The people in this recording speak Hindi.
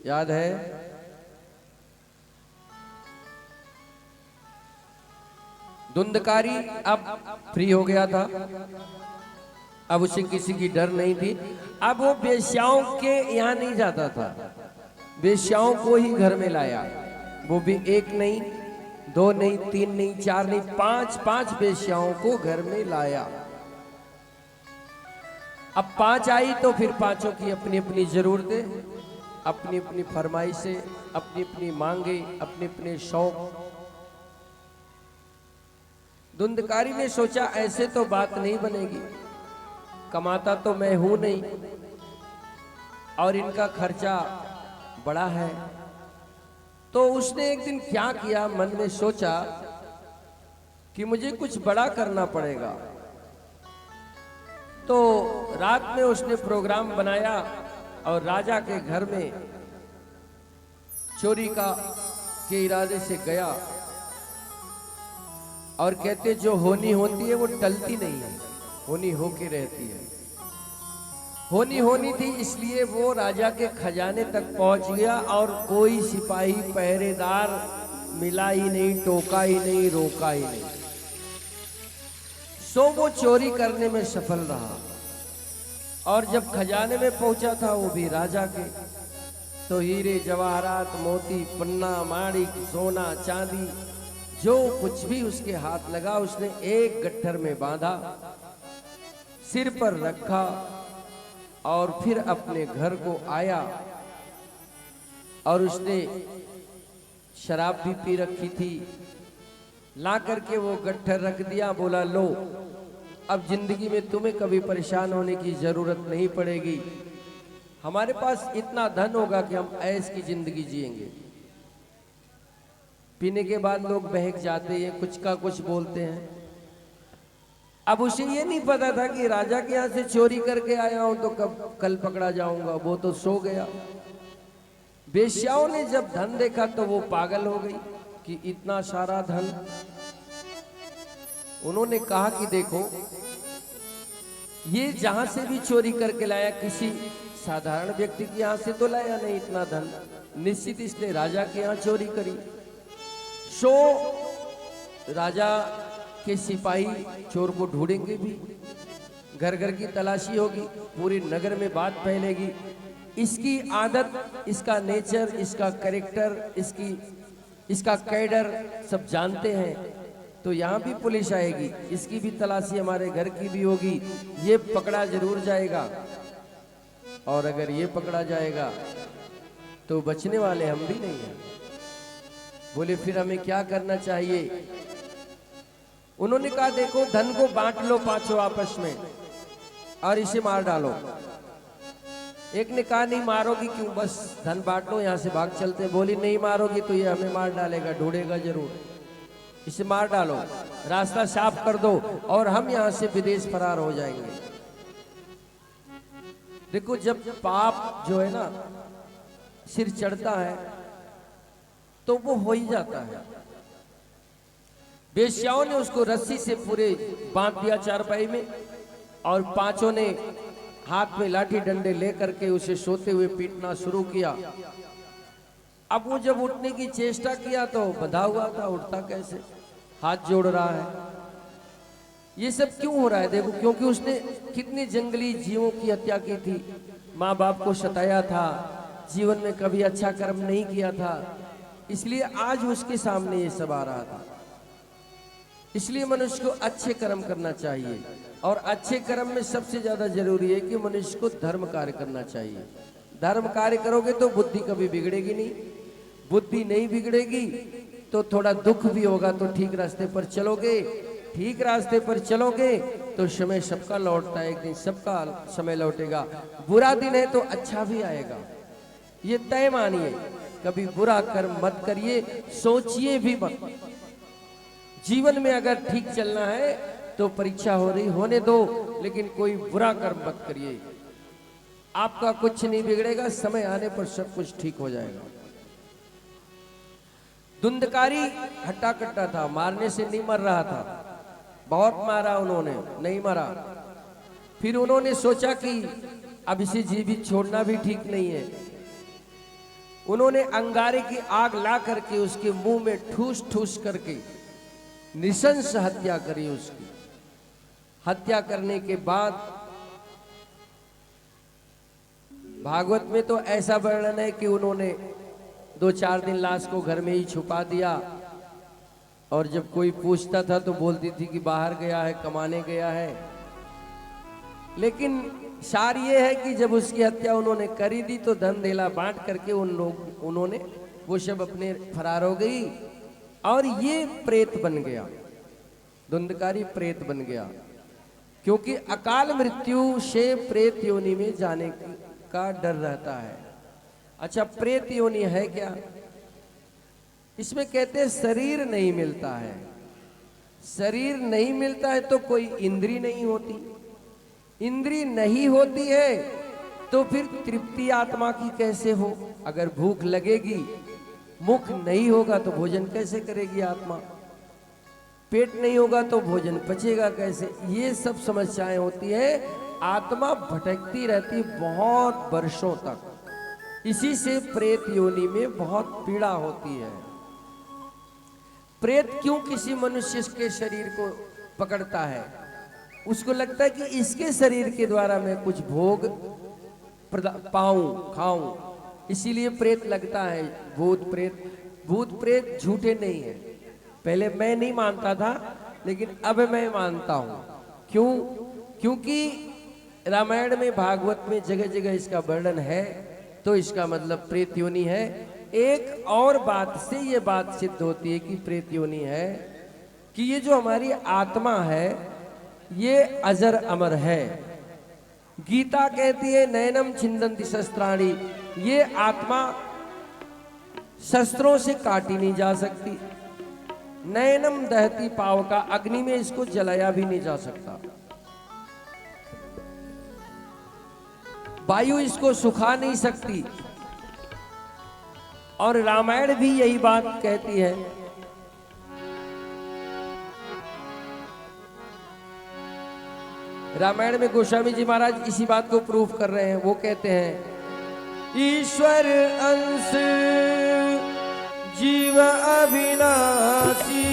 याद है? धुंधकारी अब फ्री हो गया था, अब उसे किसी की डर नहीं थी। अब वो वेश्याओं के यहाँ नहीं जाता था, वेश्याओं को ही घर में लाया। वो भी एक नहीं, दो नहीं, तीन नहीं, चार नहीं, पांच पांच वेश्याओं को घर में लाया। अब पांच आई तो फिर पांचों की अपनी अपनी जरूरतें, अपनी अपनी फरमाइशें, अपनी अपनी मांगे, अपने अपने शौक। धुंधकारी ने सोचा ऐसे तो बात नहीं बनेगी, कमाता तो मैं हूं नहीं और इनका खर्चा बड़ा है। तो उसने एक दिन क्या किया, मन में सोचा कि मुझे कुछ बड़ा करना पड़ेगा। तो रात में उसने प्रोग्राम बनाया और राजा के घर में चोरी के इरादे से गया। और कहते जो होनी होती है वो टलती नहीं है, होनी होके रहती है। होनी होनी थी, इसलिए वो राजा के खजाने तक पहुंच गया और कोई सिपाही पहरेदार मिला ही नहीं, टोका ही नहीं, रोका ही नहीं। सो वो चोरी करने में सफल रहा। और जब खजाने में पहुंचा था वो भी राजा के, तो हीरे जवाहरात, मोती, पन्ना, माणिक, सोना, चांदी, जो कुछ भी उसके हाथ लगा उसने एक गट्ठर में बांधा, सिर पर रखा और फिर अपने घर को आया। और उसने शराब भी पी रखी थी, ला करके वो गट्ठर रख दिया। बोला लो, अब जिंदगी में तुम्हें कभी परेशान होने की जरूरत नहीं पड़ेगी, हमारे पास इतना धन होगा कि हम ऐश की जिंदगी जिएंगे। पीने के बाद लोग बहक जाते हैं, कुछ का कुछ बोलते हैं। अब उसे ये नहीं पता था कि राजा के यहाँ से चोरी करके आया हूं तो कल पकड़ा जाऊंगा, वो तो सो गया। वेश्याओं ने जब धन देखा तो वो पागल हो गई कि इतना सारा धन। उन्होंने कहा कि देखो, ये जहां से भी चोरी करके लाया, किसी साधारण व्यक्ति के यहाँ से तो लाया नहीं इतना धन, निश्चित इसने राजा के यहाँ चोरी करी। सो राजा के सिपाही चोर को ढूंढेंगे भी, घर घर की तलाशी होगी, पूरी नगर में बात फैलेगी। इसकी आदत, इसका नेचर, इसका कैरेक्टर, इसका कैडर सब जानते हैं, तो यहाँ भी पुलिस आएगी, इसकी भी तलाशी हमारे घर की भी होगी, ये पकड़ा जरूर जाएगा। और अगर ये पकड़ा जाएगा तो बचने वाले हम भी नहीं हैं। बोले फिर हमें क्या करना चाहिए? उन्होंने कहा देखो, धन को बांट लो पांचों आपस में और इसे मार डालो। एक ने कहा नहीं मारोगी क्यों, बस धन बांट लो, यहां से भाग चलते। बोली नहीं मारोगी तो ये हमें मार डालेगा, ढूंढेगा जरूर, इसे मार डालो, रास्ता साफ कर दो और हम यहां से विदेश फरार हो जाएंगे। देखो, जब पाप जो है ना सिर चढ़ता है तो वो हो ही जाता है। वेश्याओं ने उसको रस्सी से पूरे बांध दिया चारपाई में, और पांचों ने हाथ में लाठी डंडे लेकर के उसे सोते हुए पीटना शुरू किया। अब वो जब उठने की चेष्टा किया तो बंधा हुआ था, उठता कैसे, हाथ जोड़ रहा है। ये सब क्यों हो रहा है? देखो, क्योंकि उसने कितने जंगली जीवों की हत्या की थी, माँ बाप को सताया था, जीवन में कभी अच्छा कर्म नहीं किया था, इसलिए आज उसके सामने ये सब आ रहा था। इसलिए मनुष्य को अच्छे कर्म करना चाहिए, और अच्छे कर्म में सबसे ज्यादा जरूरी है कि मनुष्य को धर्म कार्य करना चाहिए। धर्म कार्य करोगे तो बुद्धि कभी बिगड़ेगी नहीं, बुद्धि नहीं बिगड़ेगी तो थोड़ा दुख भी होगा तो ठीक रास्ते पर चलोगे, ठीक रास्ते पर चलोगे तो समय सबका लौटता है, एक दिन सबका समय लौटेगा। बुरा दिन है तो अच्छा भी आएगा, ये तय मानिए। कभी बुरा कर्म मत करिए, सोचिए भी मत। जीवन में अगर ठीक चलना है तो परीक्षा हो रही होने दो, लेकिन कोई बुरा कर्म मत करिए। आपका कुछ नहीं बिगड़ेगा, समय आने पर सब कुछ ठीक हो जाएगा। धुंधकारी हट्टा कट्टा था, मारने से नहीं मर रहा था, बहुत मारा उन्होंने, नहीं मरा। फिर उन्होंने सोचा कि अब इसे जीवित छोड़ना भी ठीक नहीं है, उन्होंने अंगारे की आग ला करके उसके मुंह में ठूस ठूस करके निशंस हत्या करी। उसकी हत्या करने के बाद भागवत में तो ऐसा वर्णन है कि उन्होंने 2-4 दिन लाश को घर में ही छुपा दिया, और जब कोई पूछता था तो बोलती थी कि बाहर गया है, कमाने गया है। लेकिन सार ये है कि जब उसकी हत्या उन्होंने करी दी तो धन धेला बांट करके उन्होंने वो सब अपने फरार हो गई, और ये प्रेत बन गया, धुंधकारी प्रेत बन गया। क्योंकि अकाल मृत्यु से प्रेत योनि में जाने का डर रहता है। अच्छा, प्रेत योनि है क्या? इसमें कहते हैं शरीर नहीं मिलता है। शरीर नहीं मिलता है तो कोई इंद्री नहीं होती, इंद्री नहीं होती है तो फिर तृप्ति आत्मा की कैसे हो? अगर भूख लगेगी, मुख नहीं होगा तो भोजन कैसे करेगी आत्मा? पेट नहीं होगा तो भोजन पचेगा कैसे? ये सब समस्याएं होती है। आत्मा भटकती रहती बहुत वर्षों तक। इसी से प्रेत योनि में बहुत पीड़ा होती है। प्रेत क्यों किसी मनुष्य के शरीर को पकड़ता है? उसको लगता है कि इसके शरीर के द्वारा मैं कुछ भोग पाऊं, खाऊं, इसीलिए प्रेत लगता है। भूत प्रेत झूठे नहीं है। पहले मैं नहीं मानता था, लेकिन अब मैं मानता हूं। क्यों? क्योंकि रामायण में, भागवत में जगह जगह इसका वर्णन है, तो इसका मतलब प्रेत योनि है। एक और बात से ये बात सिद्ध होती है कि प्रेत योनि है कि ये जो हमारी आत्मा है ये अजर अमर है। गीता कहती है नयनम छिंदन्ति शस्त्राणि, ये आत्मा शस्त्रों से काटी नहीं जा सकती। नयनम दहती पावका, अग्नि में इसको जलाया भी नहीं जा सकता। वायु इसको सुखा नहीं सकती। और रामायण भी यही बात कहती है। रामायण में गोस्वामी जी महाराज इसी बात को प्रूफ कर रहे हैं। वो कहते हैं ईश्वर अंश जीव अविनाशी,